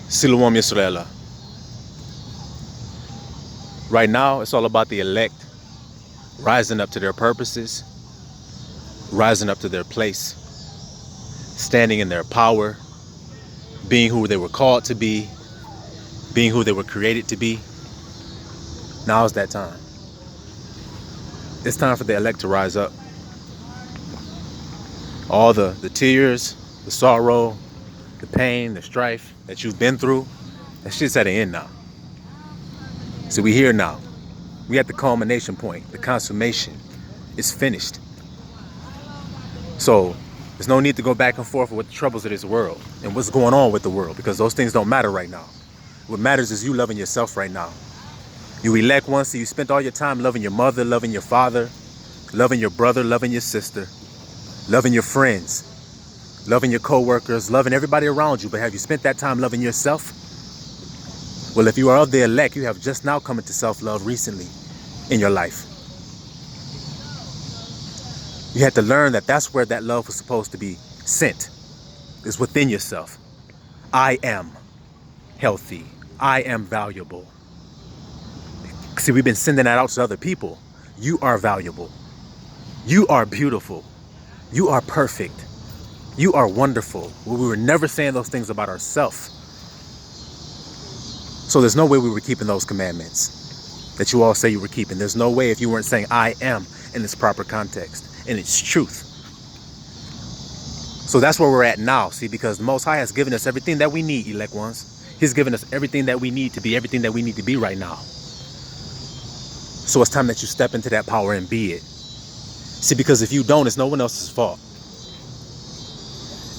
Siluam Yisraela. Right now, it's all about the elect rising up to their purposes, rising up to their place, standing in their power, being who they were called to be, being who they were created to be. Now's that time. It's time for the elect to rise up. All the tears, the sorrow, the pain, the strife that you've been through, that shit's at an end now. So we here now. We at the culmination point, the consummation. It's finished. So there's no need to go back and forth with the troubles of this world and what's going on with the world, because those things don't matter right now. What matters is you loving yourself right now. You elect once, so you spent all your time loving your mother, loving your father, loving your brother, loving your sister, loving your friends, loving your co-workers, loving everybody around you. But have you spent that time loving yourself? Well, if you are of the elect, you have just now come into self-love recently in your life. You had to learn that that's where that love was supposed to be sent. It's within yourself. I am healthy. I am valuable. See, we've been sending that out to other people. You are valuable. You are beautiful. You are perfect. You are wonderful. Well, we were never saying those things about ourselves. So there's no way we were keeping those commandments that you all say you were keeping. There's no way if you weren't saying I am in its proper context and its truth. So that's where we're at now, see, because the Most High has given us everything that we need, elect ones. He's given us everything that we need to be everything that we need to be right now. So it's time that you step into that power and be it. See, because if you don't, it's no one else's fault.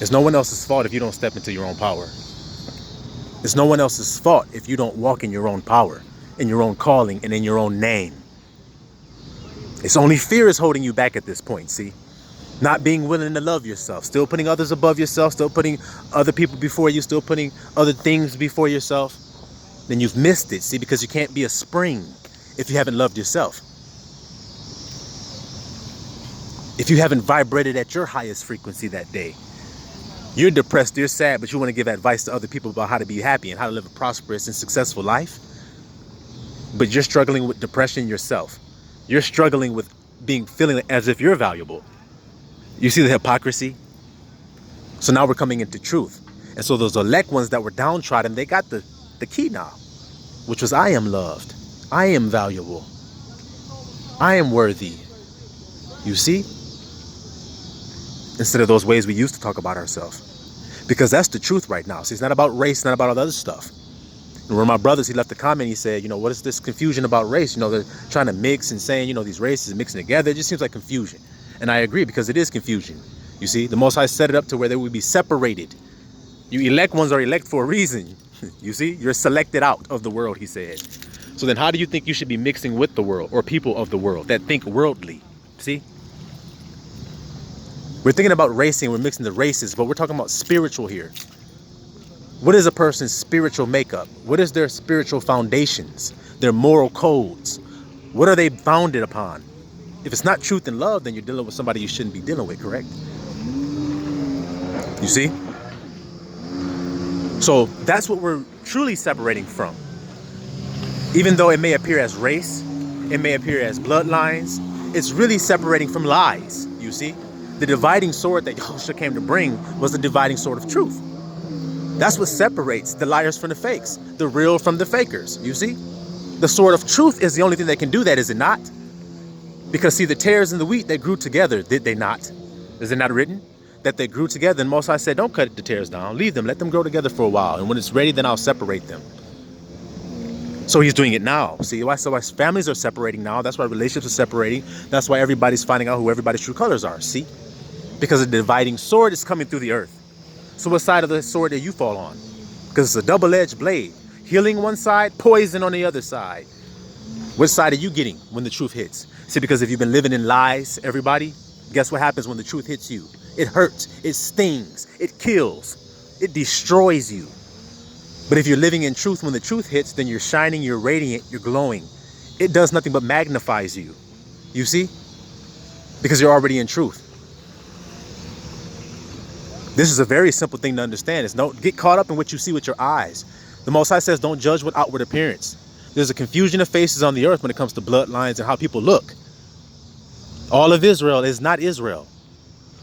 It's no one else's fault if you don't step into your own power. It's no one else's fault if you don't walk in your own power, in your own calling, and in your own name. It's only fear is holding you back at this point, see? Not being willing to love yourself, still putting others above yourself, still putting other people before you, still putting other things before yourself. Then you've missed it, see, because you can't be a spring if you haven't loved yourself. If you haven't vibrated at your highest frequency that day. You're depressed, you're sad, but you want to give advice to other people about how to be happy and how to live a prosperous and successful life. But you're struggling with depression yourself. You're struggling with feeling as if you're valuable. You see the hypocrisy? So now we're coming into truth. And so those elect ones that were downtrodden, they got the key now, which was I am loved. I am valuable. I am worthy. You see? Instead of those ways we used to talk about ourselves. Because that's the truth right now. See, it's not about race, not about all the other stuff. And one of my brothers, he left a comment, he said, you know, what is this confusion about race? You know, they're trying to mix and saying, you know, these races mixing together. It just seems like confusion. And I agree, because it is confusion. You see, the Most High set it up to where they would be separated. You elect ones are elect for a reason. You see, you're selected out of the world, he said. So then how do you think you should be mixing with the world or people of the world that think worldly? See? We're thinking about racing, we're mixing the races, but we're talking about spiritual here. What is a person's spiritual makeup? What is their spiritual foundations? Their moral codes? What are they founded upon? If it's not truth and love, then you're dealing with somebody you shouldn't be dealing with, correct? You see? So that's what we're truly separating from. Even though it may appear as race, it may appear as bloodlines, it's really separating from lies, you see? The dividing sword that Yahushua came to bring was the dividing sword of truth. That's what separates the liars from the fakes, the real from the fakers, you see? The sword of truth is the only thing that can do that, is it not? Because see, the tares and the wheat, they grew together, did they not? Is it not written? That they grew together, and Most High said, don't cut the tares down, leave them, let them grow together for a while, and when it's ready, then I'll separate them. So he's doing it now. See, so why families are separating now, that's why relationships are separating, that's why everybody's finding out who everybody's true colors are, see? Because the dividing sword is coming through the earth. So what side of the sword do you fall on? Because it's a double-edged blade. Healing one side, poison on the other side. Which side are you getting when the truth hits? See, because if you've been living in lies, everybody, guess what happens when the truth hits you? It hurts, it stings, it kills, it destroys you. But if you're living in truth, when the truth hits, then you're shining, you're radiant, you're glowing. It does nothing but magnifies you. You see? Because you're already in truth. This is a very simple thing to understand. It's don't get caught up in what you see with your eyes. The Most High says don't judge with outward appearance. There's a confusion of faces on the earth when it comes to bloodlines and how people look. All of Israel is not Israel.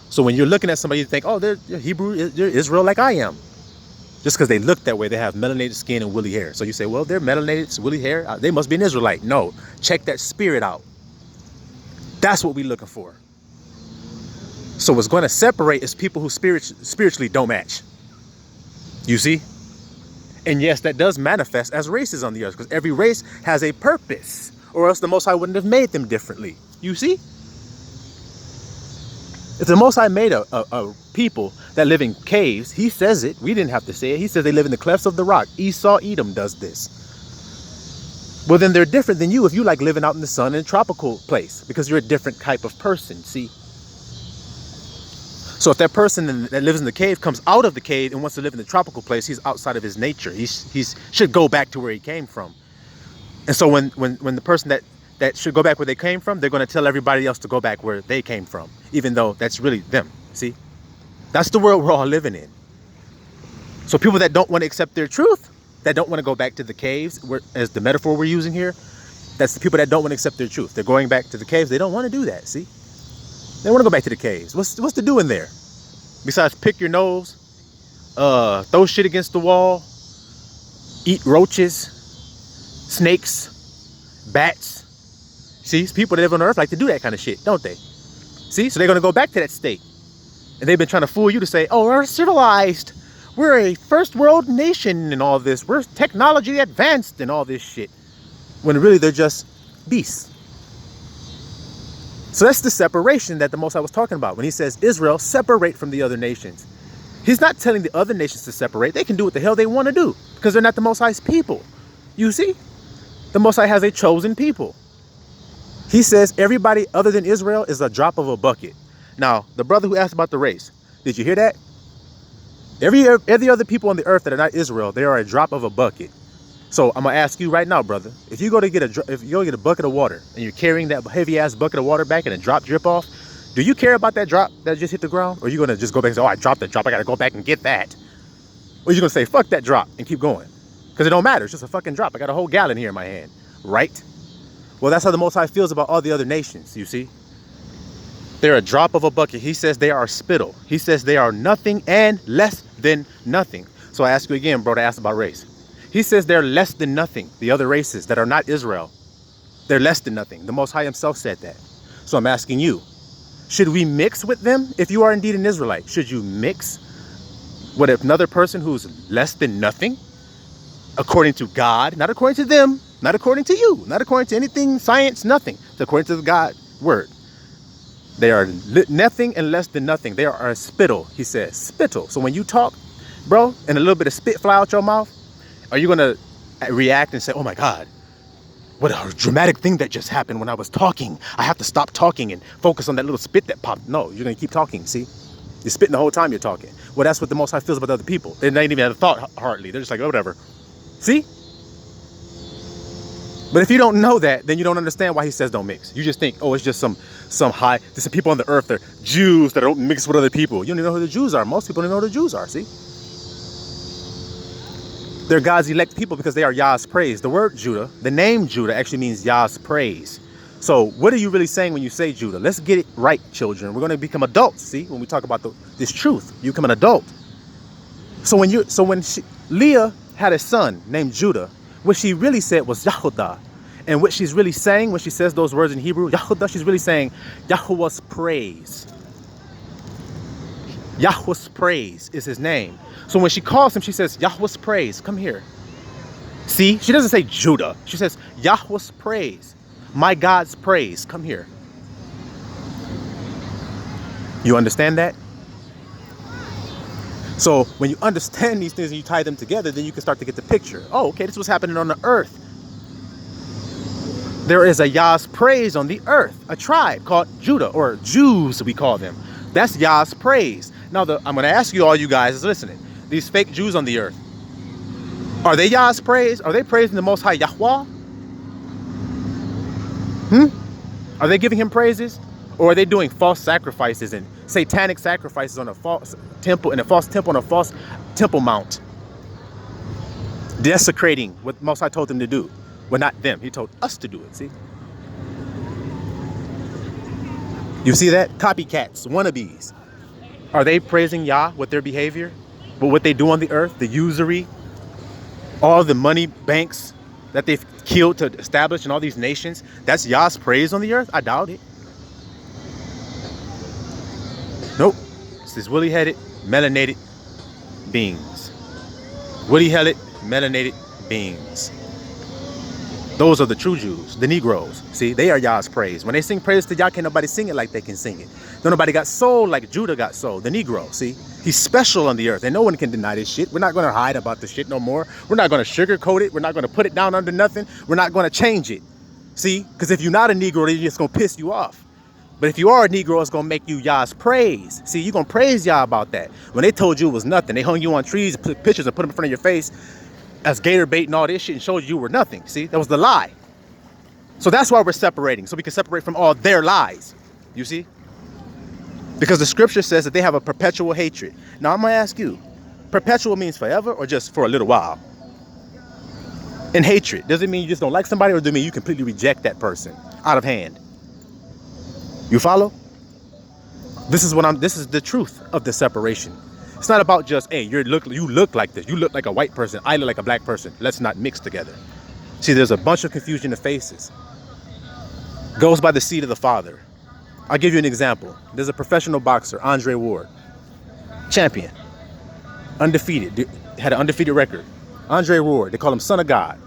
So when you're looking at somebody, you think, oh, they're Hebrew, they're Israel like I am. Just because they look that way, they have melanated skin and woolly hair. So you say, well, they're melanated, woolly hair. They must be an Israelite. No, check that spirit out. That's what we're looking for. So what's going to separate is people who spiritually don't match. You see? And yes, that does manifest as races on the earth, because every race has a purpose, or else the Most High wouldn't have made them differently. You see? If the Most High made a people that live in caves, he says it. We didn't have to say it. He says they live in the clefts of the rock. Esau, Edom does this. Well, then they're different than you if you like living out in the sun in a tropical place, because you're a different type of person, see? So if that person that lives in the cave comes out of the cave and wants to live in the tropical place, he's outside of his nature. He should go back to where he came from. And so when the person that should go back where they came from, they're going to tell everybody else to go back where they came from, even though that's really them. See? That's the world we're all living in. So people that don't want to accept their truth, that don't want to go back to the caves, as the metaphor we're using here, that's the people that don't want to accept their truth. They're going back to the caves. They don't want to do that, see? They want to go back to the caves. What's to do in there? Besides pick your nose, throw shit against the wall, eat roaches, snakes, bats. See, people that live on Earth like to do that kind of shit, don't they? See, so they're going to go back to that state. And they've been trying to fool you to say, oh, we're civilized. We're a first world nation and all this. We're technology advanced and all this shit. When really they're just beasts. So that's the separation that the Most High was talking about when he says, Israel, separate from the other nations. He's not telling the other nations to separate. They can do what the hell they want to do because they're not the Most High's people. You see, the Most High has a chosen people. He says everybody other than Israel is a drop of a bucket. Now, the brother who asked about the race, did you hear that? Every other people on the earth that are not Israel, they are a drop of a bucket. So I'm gonna ask you right now, brother, if you go to get a bucket of water and you're carrying that heavy ass bucket of water back and a drop drip off, do you care about that drop that just hit the ground? Or are you gonna just go back and say, oh, I dropped that drop, I gotta go back and get that? Or are you gonna say, fuck that drop and keep going? Because it don't matter, it's just a fucking drop. I got a whole gallon here in my hand, right? Well, that's how the Most High feels about all the other nations, you see? They're a drop of a bucket. He says they are spittle. He says they are nothing and less than nothing. So I ask you again, bro, to ask about race. He says they're less than nothing. The other races that are not Israel, they're less than nothing. The Most High himself said that. So I'm asking you, should we mix with them if you are indeed an Israelite? Should you mix with another person who's less than nothing? According to God, not according to them, not according to you, not according to anything, science, nothing. It's according to the God word. They are nothing and less than nothing. They are a spittle, he says. Spittle. So when you talk, bro, and a little bit of spit fly out your mouth, are you going to react and say, oh my God, what a dramatic thing that just happened when I was talking. I have to stop talking and focus on that little spit that popped. No, you're going to keep talking, see? You're spitting the whole time you're talking. Well, that's what the Most High feels about other people. They ain't even had a thought hardly. They're just like, oh, whatever. See? But if you don't know that, then you don't understand why he says don't mix. You just think, oh, it's just some there's some people on the earth, they're Jews that don't mix with other people. You don't even know who the Jews are. Most people don't know who the Jews are, see? They're God's elect people because they are Yah's praise. The word Judah, the name Judah actually means Yah's praise. So what are you really saying when you say Judah? Let's get it right, children. We're going to become adults, see? When we talk about this truth, you become an adult. So when Leah had a son named Judah, what she really said was Yahudah. And what she's really saying when she says those words in Hebrew, Yahudah, she's really saying Yahuwah's praise. Yahweh's praise is his name. So when she calls him, she says, Yahweh's praise, come here. See, she doesn't say Judah. She says, Yahweh's praise, my God's praise, come here. You understand that? So when you understand these things and you tie them together, then you can start to get the picture. Oh, okay, this is what's happening on the earth. There is a Yah's praise on the earth, a tribe called Judah, or Jews we call them. That's Yah's praise. Now, I'm going to ask you, all you guys listening, these fake Jews on the earth, are they Yah's praise? Are they praising the Most High Yahweh? Are they giving him praises? Or are they doing false sacrifices and satanic sacrifices on a false temple, in a false temple, on a false temple mount, desecrating what Most High told them to do. Well, not them. He told us to do it. See? You see that? Copycats, wannabes. Are they praising Yah with their behavior? But what they do on the earth, the usury, all the money banks that they've killed to establish in all these nations, that's Yah's praise on the earth? I doubt it. Nope. It's these woolly-headed, melanated beings. Woolly-headed, melanated beings. Those are the true Jews, the Negroes. See, they are Yah's praise. When they sing praise to Yah, can't nobody sing it like they can sing it. No, nobody got soul like Judah got soul, the Negro. See, he's special on the earth, and no one can deny this shit. We're not going to hide about this shit no more. We're not going to sugarcoat it. We're not going to put it down under nothing. We're not going to change it. See, because if you're not a Negro, then it's going to piss you off. But if you are a Negro, it's going to make you Yah's praise. See, you're going to praise Yah about that. When they told you it was nothing, they hung you on trees, put pictures and put them in front of your face as gator bait and all this shit and showed you were nothing. See, that was the lie. So that's why we're separating, so we can separate from all their lies. You see? Because the scripture says that they have a perpetual hatred. Now I'm going to ask you, perpetual means forever or just for a little while? And hatred, does it mean you just don't like somebody, or does it mean you completely reject that person out of hand? You follow? This is the truth of the separation. It's not about just, hey, you look like this. You look like a white person. I look like a black person. Let's not mix together. See, there's a bunch of confusion in faces. Goes by the seed of the father. I'll give you an example. There's a professional boxer, Andre Ward. Champion. Undefeated. Had an undefeated record. Andre Ward. They call him Son of God.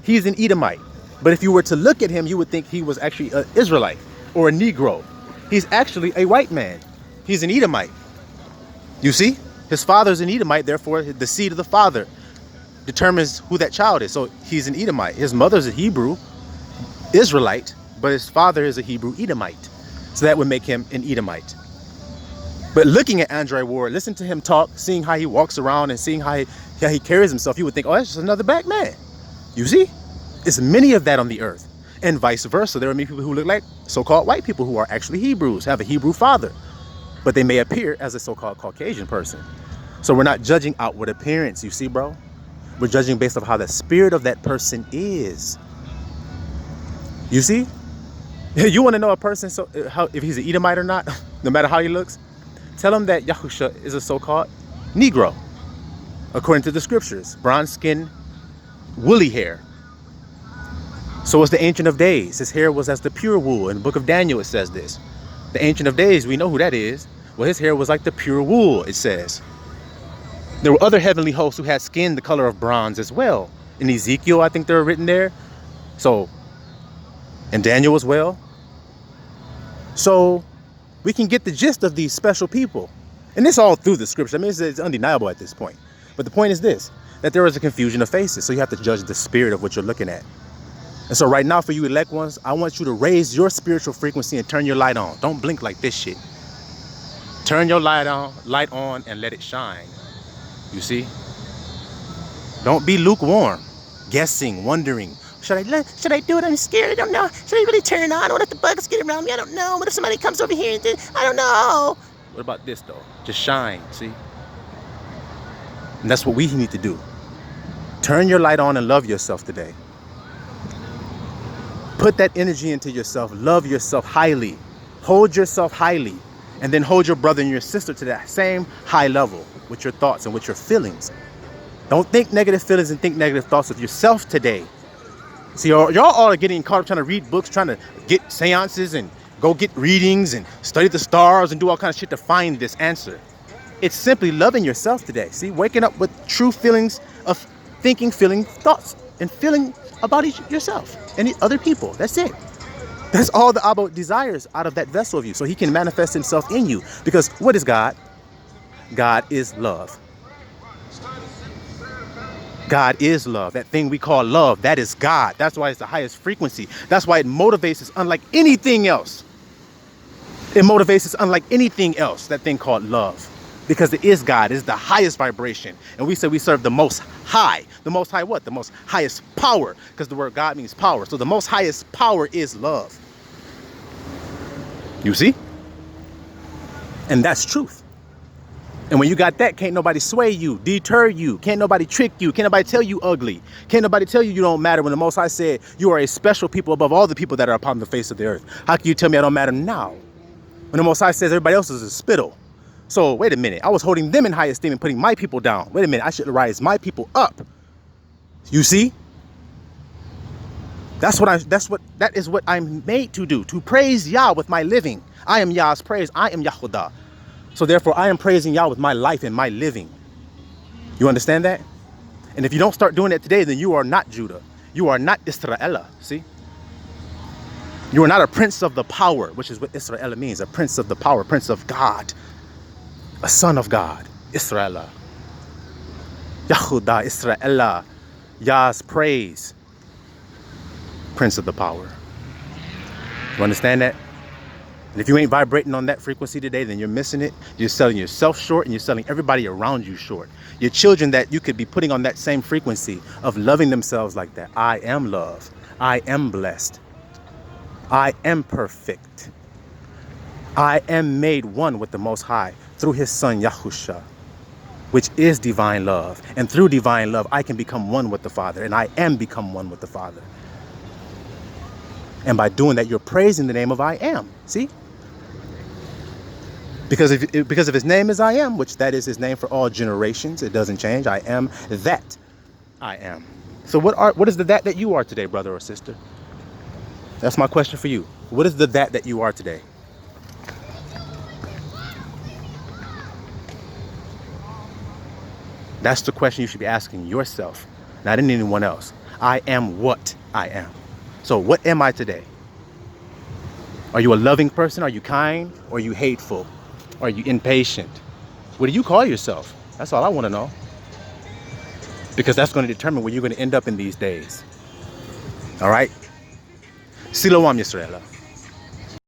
He's an Edomite. But if you were to look at him, you would think he was actually an Israelite or a Negro. He's actually a white man. He's an Edomite. You see? His father's an Edomite, therefore the seed of the father determines who that child is. So he's an Edomite. His mother's a Hebrew Israelite, but his father is a Hebrew Edomite. So that would make him an Edomite. But looking at Andre Ward, listen to him talk, seeing how he walks around and seeing how he carries himself, you would think, oh, that's just another black man. You see? There's many of that on the earth. And vice versa. There are many people who look like so-called white people who are actually Hebrews, have a Hebrew father, but they may appear as a so-called Caucasian person. So we're not judging outward appearance, you see, bro? We're judging based on how the spirit of that person is. You see? You want to know a person, if he's an Edomite or not, no matter how he looks, tell him that Yahusha is a so-called Negro, according to the scriptures. Bronze skin, woolly hair. So was the Ancient of Days. His hair was as the pure wool. In the book of Daniel, it says this. The Ancient of Days, we know who that is. Well, his hair was like the pure wool, it says. There were other heavenly hosts who had skin the color of bronze as well. In Ezekiel, I think they're written there. So, and Daniel as well. So, we can get the gist of these special people. And this all through the scripture. I mean, it's undeniable at this point. But the point is this, that there is a confusion of faces. So you have to judge the spirit of what you're looking at. And so right now, for you elect ones, I want you to raise your spiritual frequency and turn your light on. Don't blink like this shit. Turn your light on and let it shine. You see? Don't be lukewarm, guessing, wondering. Should I do it? I'm scared. I don't know. Should I really turn it on? What if the bugs get around me? I don't know. What if somebody comes over here and I don't know. What about this though? Just shine, see? And that's what we need to do. Turn your light on and love yourself today. Put that energy into yourself. Love yourself highly. Hold yourself highly. And then hold your brother and your sister to that same high level with your thoughts and with your feelings. Don't think negative feelings and think negative thoughts of yourself today. See, y'all all are getting caught up trying to read books, trying to get seances and go get readings and study the stars and do all kinds of shit to find this answer. It's simply loving yourself today. See, waking up with true feelings of thinking, feeling thoughts and feeling about yourself and other people. That's it. That's all the Abba desires out of that vessel of you, so he can manifest himself in you. Because what is God? God is love. God is love. That thing we call love, that is God. That's why it's the highest frequency. That's why it motivates us unlike anything else. It motivates us unlike anything else, that thing called love. Because it is God, it is the highest vibration. And we say we serve the most high. The most high what? The most highest power. Because the word God means power. So the most highest power is love. You see? And that's truth. And when you got that, can't nobody sway you, deter you. Can't nobody trick you. Can't nobody tell you ugly. Can't nobody tell you don't matter when the Most High said you are a special people above all the people that are upon the face of the earth. How can you tell me I don't matter now? When the Most High says everybody else is a spittle. So wait a minute. I was holding them in high esteem and putting my people down. Wait a minute. I should rise my people up. You see? That is what I'm made to do. To praise Yah with my living. I am Yah's praise. I am Yahudah. So therefore, I am praising Yah with my life and my living. You understand that? And if you don't start doing that today, then you are not Judah. You are not Israel. See? You are not a prince of the power, which is what Israel means. A prince of the power, prince of God. A son of God. Israel. Yahudah, Israel. Yah's praise. Prince of the power. You understand that? And if you ain't vibrating on that frequency today, then you're missing it. You're selling yourself short and you're selling everybody around you short. Your children that you could be putting on that same frequency of loving themselves like that. I am love. I am blessed. I am perfect. I am made one with the Most High through his son Yahusha, which is divine love. And through divine love, I can become one with the Father. And I am become one with the Father. And by doing that, you're praising the name of I am. See? Because if his name is I am, which that is his name for all generations, it doesn't change. I am that I am. So what is the that you are today, brother or sister? That's my question for you. What is the that you are today? That's the question you should be asking yourself, not in anyone else. I am what I am. So what am I today? Are you a loving person? Are you kind? Or are you hateful? Are you impatient? What do you call yourself? That's all I want to know. Because that's going to determine where you're going to end up in these days. All right? Siloam Yisrael.